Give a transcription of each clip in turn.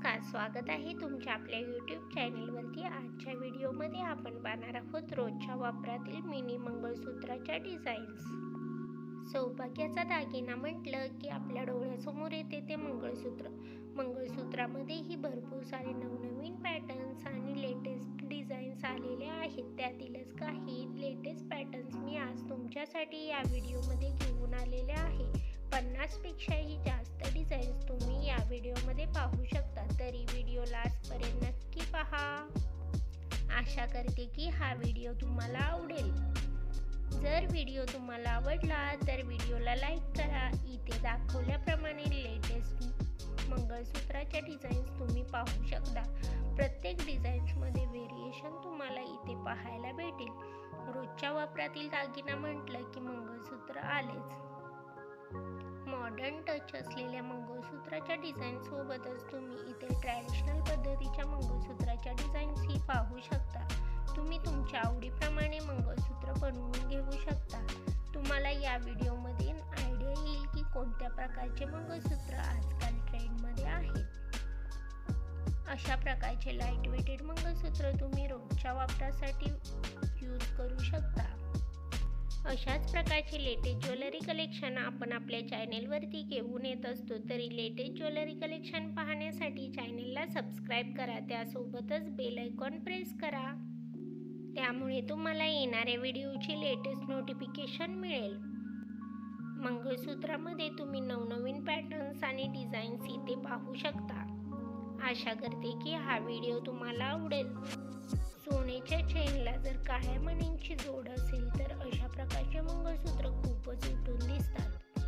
नमस्कार, स्वागत आहे तुमच्या आपल्या यूट्यूब चॅनेलवरती। आजच्या व्हिडिओमध्ये आपण पाहणार आहोत रोजच्या वापरातील मिनी मंगळसूत्राच्या डिझाईन्स। सौभाग्याचा दागिना म्हटलं की आपल्या डोळ्यासमोर येते ते मंगळसूत्र। मंगळसूत्रामध्येही भरपूर सारे नवनवीन पॅटर्न्स आणि लेटेस्ट डिझाईन्स आलेले आहेत। त्यातीलच काही लेटेस्ट पॅटर्न्स मी आज तुमच्यासाठी या व्हिडिओमध्ये घेऊन आलेले आहे। 50 पेक्षाही जास्त डिझाईन्स तुम्ही या व्हिडिओमध्ये पाहू शकता, तरी व्हिडिओ लास्टपर्यंत नक्की पहा। आशा करते की हा व्हिडिओ तुम्हाला आवडेल। जर व्हिडिओ तुम्हाला आवडला तर व्हिडिओला लाईक करा। इथे दाखवल्याप्रमाणे लेटेस्ट मंगळसूत्राच्या डिझाईन्स तुम्ही पाहू शकता। प्रत्येक डिझाईन्समध्ये व्हेरिएशन तुम्हाला इथे पाहायला भेटेल। रोजच्या वापरातील दागिना म्हटलं की मंगळसूत्र आलेच। मॉडर्न टच असलेल्या मंगळसूत्राच्या डिझाईन सोबतच तुम्ही इथे ट्रॅडिशनल पद्धतीच्या मंगळसूत्राच्या डिझाईन्सही पाहू शकता। तुम्ही तुमच्या आवडीप्रमाणे मंगळसूत्र बनवून घेऊ शकता। तुम्हाला या व्हिडिओमध्ये आयडिया येईल की कोणत्या प्रकारचे मंगळसूत्र आजकाल ट्रेंडमध्ये आहेत। अशा प्रकारचे लाईट वेटेड मंगळसूत्र तुम्ही रोजच्या वापरासाठी यूज करू शकता। अशाच प्रकारचे लेटेस्ट ज्वेलरी कलेक्शन आपण आपल्या चॅनेलवरती घेऊन येत असतो, तरी लेटेस्ट ज्वेलरी कलेक्शन पाहण्यासाठी चॅनेलला सबस्क्राईब करा। त्यासोबतच बेल आयकॉन प्रेस करा, त्यामुळे तुम्हाला येणाऱ्या व्हिडिओची लेटेस्ट नोटिफिकेशन मिळेल। मंगळसूत्रामध्ये तुम्ही नवनवीन पॅटर्न्स आणि डिझाईन्स इथे पाहू शकता। आशा करते की हा व्हिडिओ तुम्हाला आवडेल। सोन्याच्या चेनला जर काळ्या मण्यांची जोड असेल तर अशा प्रकारचे मंगळसूत्र खूपच उठून दिसतात।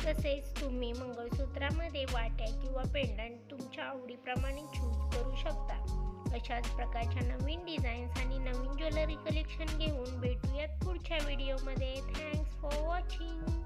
तसेच तुम्ही मंगळसूत्रामध्ये वाट्या किंवा पेंडंट तुमच्या आवडीप्रमाणे चूज करू शकता। अशाच प्रकारच्या नवीन डिझाईन्स आणि नवीन ज्वेलरी कलेक्शन घेऊन भेटूयात पुढच्या व्हिडिओमध्ये। Thanks for watching.